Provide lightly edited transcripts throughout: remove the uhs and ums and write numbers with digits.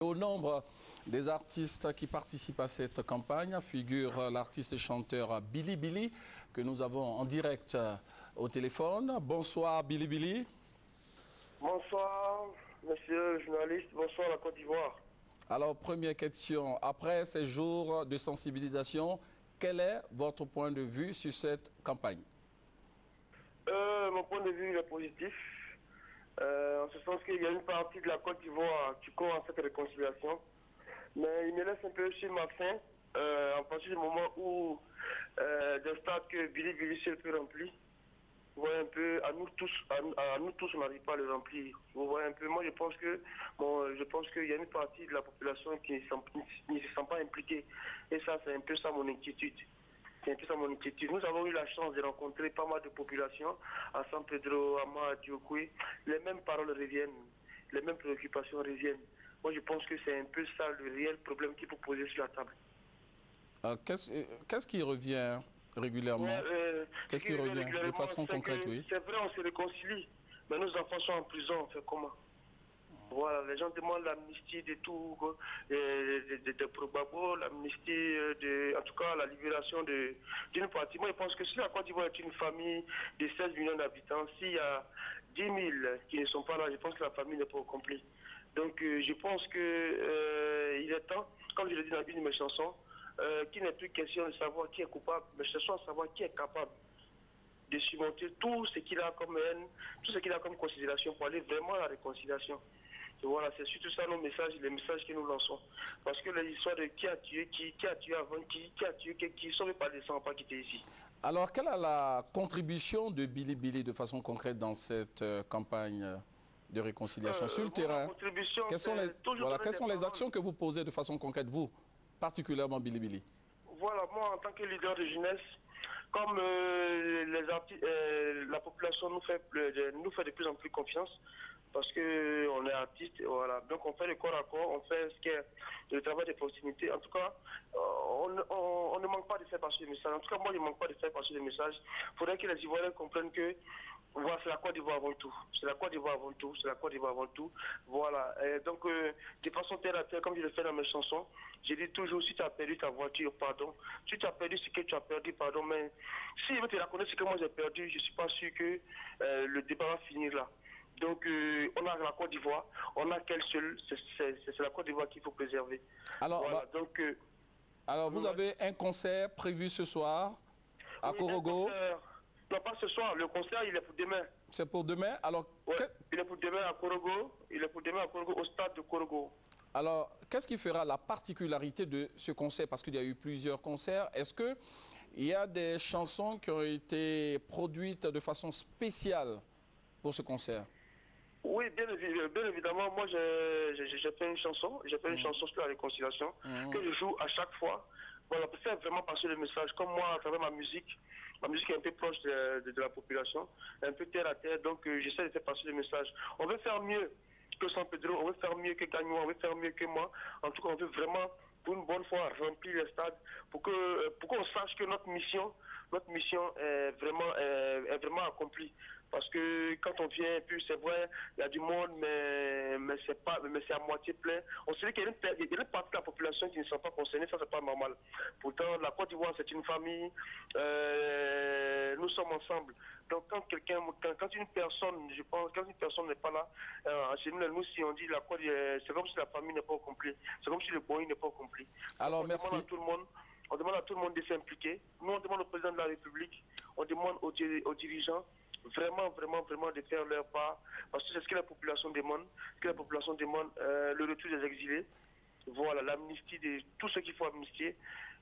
Au nombre des artistes qui participent à cette campagne figure l'artiste et chanteur Billy Billy que nous avons en direct au téléphone. Bonsoir Billy Billy. Bonsoir monsieur le journaliste, bonsoir la Côte d'Ivoire. Alors première question, après ces jours de sensibilisation, quel est votre point de vue sur cette campagne? Mon point de vue est positif. En ce sens qu'il y a une partie de la Côte d'Ivoire qui court à cette réconciliation. Mais il me laisse un peu sur ma faim, à partir du moment où des stades que Billy Billy seul peut remplir, vous voyez un peu, à nous tous, on n'arrive pas à le remplir. Vous voyez un peu, moi je pense qu'il y a une partie de la population qui ne se sent pas impliquée. Et ça, c'est un peu ça mon inquiétude. C'est un peu ça mon inquiétude. Nous avons eu la chance de rencontrer pas mal de populations à San Pedro, à Madiokwe. Les mêmes paroles reviennent, les mêmes préoccupations reviennent. Moi, je pense que c'est un peu ça le réel problème qu'il faut poser sur la table. Qu'est-ce qui revient régulièrement? Qu'est-ce qui revient de façon concrète, oui? C'est vrai, on se réconcilie, mais nos enfants sont en prison, on fait comment? Voilà, les gens demandent l'amnistie de tout, de Probabo, l'amnistie, en tout cas la libération d'une partie. Moi, je pense que si la Côte d'Ivoire est une famille de 16 millions d'habitants, s'il y a 10 000 qui ne sont pas là, je pense que la famille n'est pas au complet. Donc, je pense qu'il est temps, comme je l'ai dit dans une de mes chansons, qu'il n'est plus question de savoir qui est coupable, mais cherchons à savoir qui est capable de surmonter tout ce qu'il a comme haine, tout ce qu'il a comme considération pour aller vraiment à la réconciliation. Et voilà, c'est surtout ça nos messages, les messages que nous lançons. Parce que les histoires de qui a tué avant, qui a tué qui sont pas des sans pas quitter ici. Alors, quelle est la contribution de Billy Billy de façon concrète dans cette campagne de réconciliation sur le terrain? Quelles sont les actions que vous posez de façon concrète, vous, particulièrement Billy Billy? Voilà, moi en tant que leader de jeunesse, comme la population nous fait de plus en plus confiance, parce qu'on est artiste, voilà. Donc on fait le corps à corps, on fait ce qui est le travail de proximité. En tout cas, on ne manque pas de faire passer le message. En tout cas, moi, je ne manque pas de faire passer le message. Il faudrait que les Ivoiriens comprennent que voilà, c'est la Côte d'Ivoire avant tout. C'est la Côte d'Ivoire avant tout. C'est la Côte d'Ivoire avant tout. Voilà. Et donc, de façon terre à terre, comme je le fais dans mes chansons, je dis toujours, si tu as perdu ta voiture, pardon. Si tu as perdu ce que tu as perdu, pardon. Mais si je veux te reconnaître ce que moi j'ai perdu, je ne suis pas sûr que le débat va finir là. Donc, on a la Côte d'Ivoire, on a qu'elle seule, c'est la Côte d'Ivoire qu'il faut préserver. Alors, voilà, alors vous avez un concert prévu ce soir à Korogo? Non, pas ce soir, le concert il est pour demain. C'est pour demain? Alors, ouais, il est pour demain à Korogo, au stade de Korogo. Alors, qu'est-ce qui fera la particularité de ce concert? Parce qu'il y a eu plusieurs concerts. Est-ce qu'il y a des chansons qui ont été produites de façon spéciale pour ce concert? Oui, bien évidemment. Moi, j'ai fait une chanson. J'ai fait une chanson sur la réconciliation que je joue à chaque fois. Voilà, pour faire vraiment passer le message. Comme moi, à travers ma musique est un peu proche de la population, un peu terre à terre. Donc, j'essaie de faire passer le message. On veut faire mieux que San Pedro, on veut faire mieux que Gagnon, on veut faire mieux que moi. En tout cas, on veut vraiment, pour une bonne fois, remplir les stades pour qu'on sache que notre mission est vraiment accomplie. Parce que quand on vient, puis c'est vrai, il y a du monde, mais c'est à moitié plein. On se dit qu'il y a une partie de la population qui ne sont pas concernée, ça c'est pas normal. Pourtant, la Côte d'Ivoire c'est une famille, nous sommes ensemble. Donc quand une personne, je pense, quand une personne n'est pas là, chez nous si on dit la Côte, c'est comme si la famille n'est pas accomplie. C'est comme si le boy n'est pas accompli. Alors merci. On demande à tout le monde de s'impliquer. Nous on demande au président de la République, on demande aux dirigeants, vraiment de faire leur part, parce que c'est ce que la population demande, le retour des exilés, voilà, l'amnistie de tout ce qu'il faut amnistier.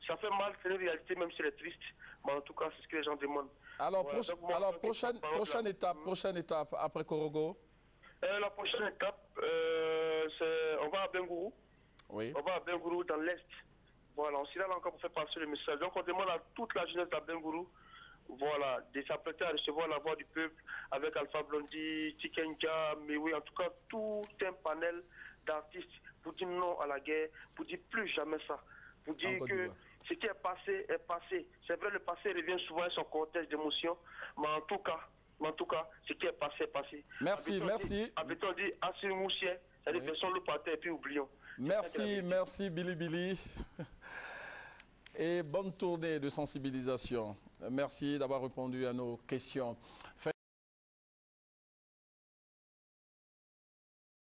Ça fait mal, c'est une réalité, même si elle est triste, mais en tout cas, c'est ce que les gens demandent. Alors, voilà, prochaine étape après Korogo? La prochaine étape, on va à Bengourou. Oui. On va à Bengourou dans l'Est. Voilà, on s'y là encore pour faire passer le message. Donc on demande à toute la jeunesse de Bengourou, voilà, de s'apprêter à recevoir la voix du peuple avec Alpha Blondy, Tikenka, mais oui, en tout cas, tout un panel d'artistes pour dire non à la guerre, pour dire plus jamais ça, pour dire que ce qui est passé est passé. C'est vrai, le passé revient souvent à son cortège d'émotions, mais en tout cas, ce qui est passé est passé. Merci, merci. Avait-on dit, Assir Moussier, c'est-à-dire personne le partait et puis oublions. Merci, merci Billy Billy. Et bonne tournée de sensibilisation. Merci d'avoir répondu à nos questions.